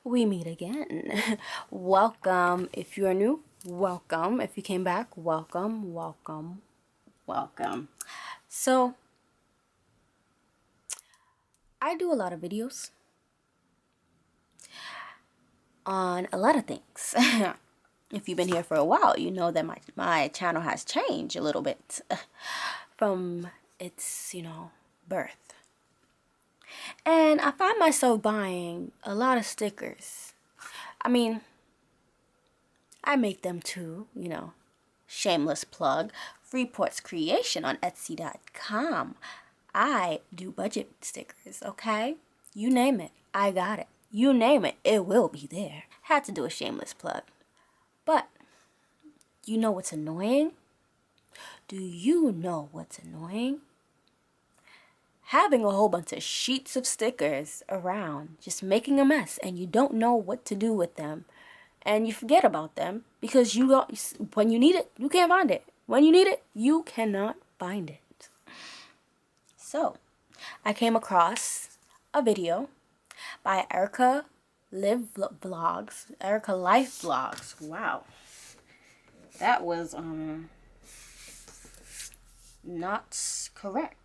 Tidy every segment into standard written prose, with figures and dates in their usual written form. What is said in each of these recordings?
we meet again. Welcome. If you are new, welcome. If you came back, welcome, welcome, welcome. So, I do a lot of videos on a lot of things. If you've been here for a while, you know that my channel has changed a little bit from its, birth. And I find myself buying a lot of stickers. I mean, I make them too, shameless plug. Freeport's Creation on Etsy.com. I do budget stickers, okay? You name it, I got it. You name it, it will be there. Had to do a shameless plug. But, you know what's annoying? Do you know what's annoying? Having a whole bunch of sheets of stickers around, just making a mess, and you don't know what to do with them. And you forget about them because when you need it, you can't find it. When you need it, you cannot find it. So, I came across a video by Erica Life Vlogs. Wow. That was not correct.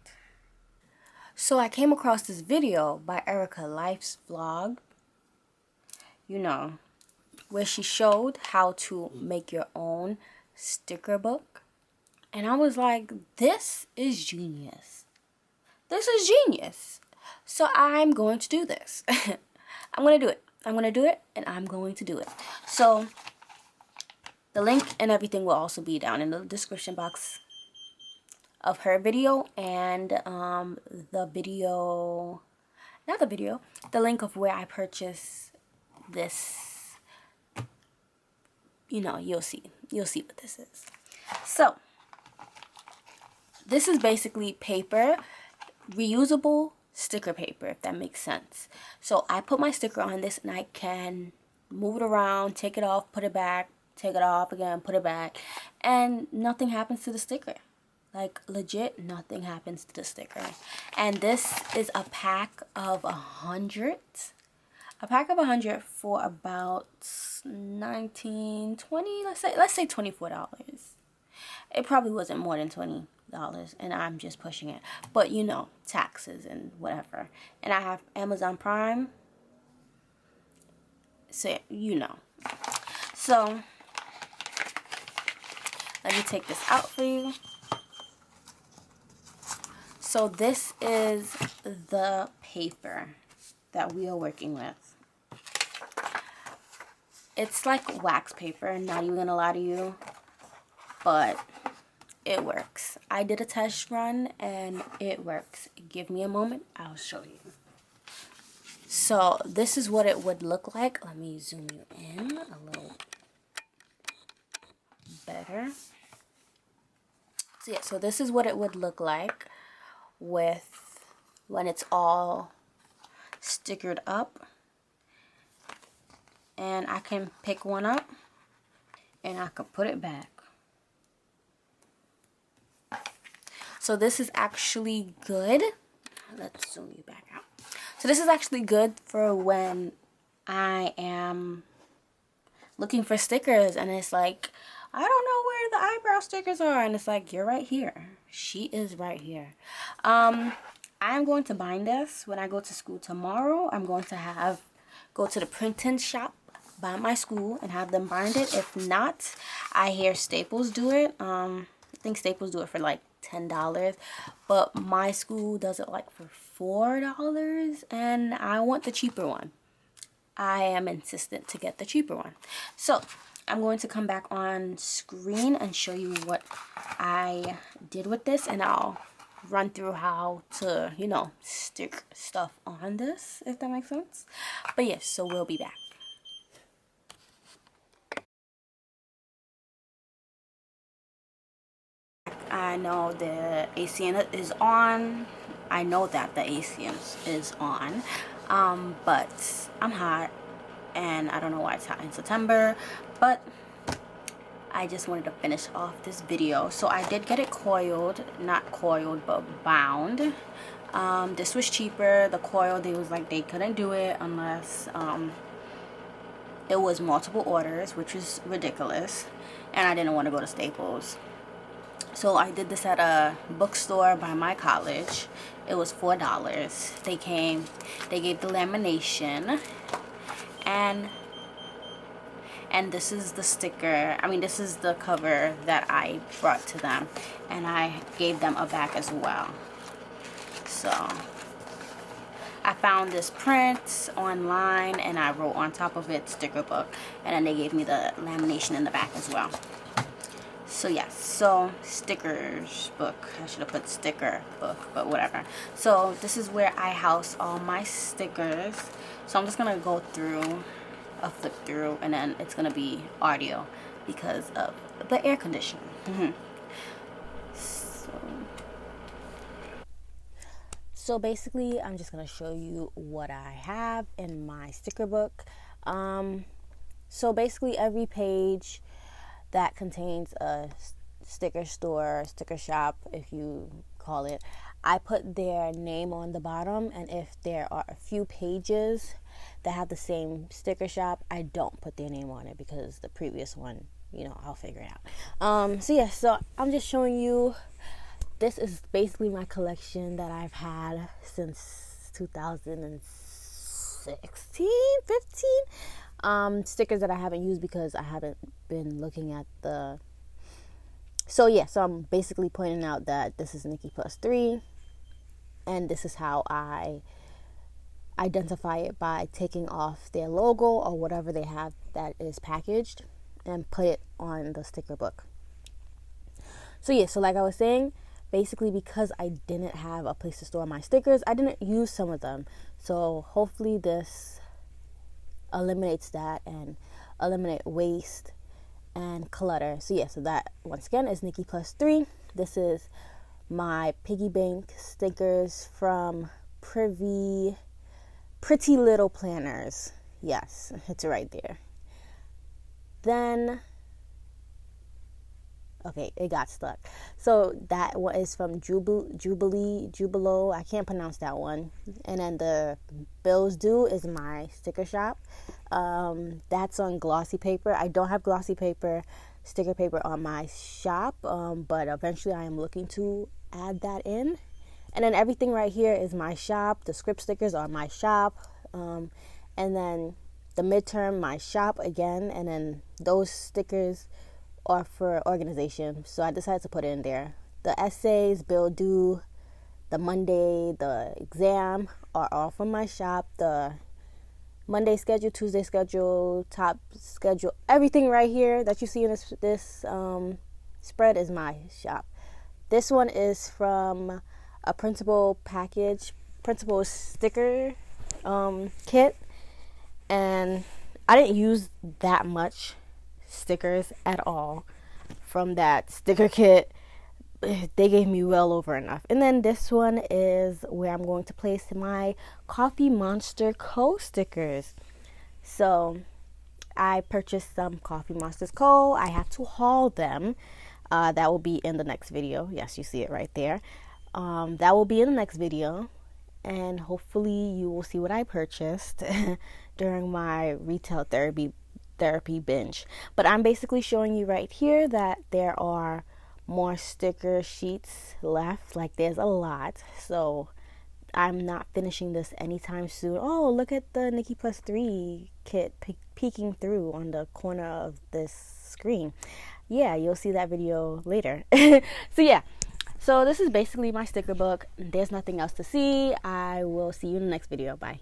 So I came across this video by Erica Life's vlog, where she showed how to make your own sticker book. And I was like, this is genius. This is genius. So I'm going to do this. I'm going to do it. I'm going to do it, and I'm going to do it. So the link and everything will also be down in the description box of her video, and the link of where I purchased this. You'll see what this is. So this is basically paper, reusable sticker paper, if that makes sense. So I put my sticker on this, and I can move it around, take it off, put it back, take it off again, put it back, and nothing happens to the sticker. Like, legit, nothing happens to the sticker. And this is a pack of 100. A pack of 100 for about $19, $20, let's say $24. It probably wasn't more than $20, and I'm just pushing it. But, taxes and whatever. And I have Amazon Prime. So, So, let me take this out for you. So this is the paper that we are working with. It's like wax paper, not even gonna lie to you, but it works. I did a test run and it works. Give me a moment, I'll show you. So this is what it would look like. Let me zoom you in a little better. So yeah, so this is what it would look like when it's all stickered up. And I can pick one up and I can put it back. So this is actually good. Let's zoom you back out. So this is actually good for when I am looking for stickers and it's like, I don't know where the eyebrow stickers are, and it's like, you're right here. She is right here. I'm going to bind this when I go to school tomorrow. I'm going to go to the printing shop by my school and have them bind it. If not, I hear Staples do it. I think Staples do it for like $10, but my school does it like for $4, and I want the cheaper one. I am insistent to get the cheaper one. So I'm going to come back on screen and show you what I did with this, and I'll run through how to, stick stuff on this, if that makes sense. But yes, so we'll be back. I know the AC is on. I know that the AC is on. But I'm hot, and I don't know why it's hot in September, but I just wanted to finish off this video. So I did get it coiled, not coiled, but bound. This was cheaper. The coil, they was like they couldn't do it unless it was multiple orders, which was ridiculous, and I didn't want to go to Staples. So I did this at a bookstore by my college. It was $4. They gave the lamination, and this is the sticker. I mean, this is the cover that I brought to them, and I gave them a back as well. So I found this print online, and I wrote on top of it sticker book, and then they gave me the lamination in the back as well. So yes, so stickers book. I should have put sticker book, but whatever. So this is where I house all my stickers. So I'm just gonna go through a flip through, and then it's gonna be audio because of the air conditioning. So basically, I'm just gonna show you what I have in my sticker book. So basically, every page that contains a sticker store, sticker shop, if you call it, I put their name on the bottom, and if there are a few pages that have the same sticker shop, I don't put their name on it because the previous one, you know, I'll figure it out. So yeah, so I'm just showing you, this is basically my collection that I've had since 2016, 15. Stickers that I haven't used because I haven't been looking at the... So yeah, so I'm basically pointing out that this is Nikki Plus 3, and this is how I identify it, by taking off their logo or whatever they have that is packaged and put it on the sticker book. So yeah, so like I was saying, basically because I didn't have a place to store my stickers, I didn't use some of them. So hopefully this eliminates that and eliminate waste and clutter. So yeah, so that once again is Nikki Plus 3. This is my piggy bank stickers from Pretty Little Planners. Yes, it's right there. Then okay, it got stuck. So that one is from Jubilo. I can't pronounce that one. And then the Bills Due is my sticker shop. That's on glossy paper. I don't have glossy paper, sticker paper on my shop, but eventually I am looking to add that in. And then everything right here is my shop. The script stickers are my shop. And then the midterm, my shop again. And then those stickers are for organization, so I decided to put it in there. The essays, bill due, the Monday, the exam are all from my shop. The Monday schedule, Tuesday schedule, top schedule, everything right here that you see in this spread is my shop. This one is from a principal sticker kit, and I didn't use that much stickers at all from that sticker kit. They gave me well over enough. And then this one is where I'm going to place my Coffee Monster Co. stickers. So I purchased some Coffee Monsters Co. I have to haul them. That will be in the next video. Yes, you see it right there. That will be in the next video, and hopefully you will see what I purchased during my retail therapy binge. But I'm basically showing you right here that there are more sticker sheets left. Like, there's a lot, so I'm not finishing this anytime soon. Oh, look at the Nikki Plus 3 kit peeking through on the corner of this screen. Yeah, you'll see that video later. So yeah, so this is basically my sticker book. There's nothing else to see. I will see you in the next video. Bye.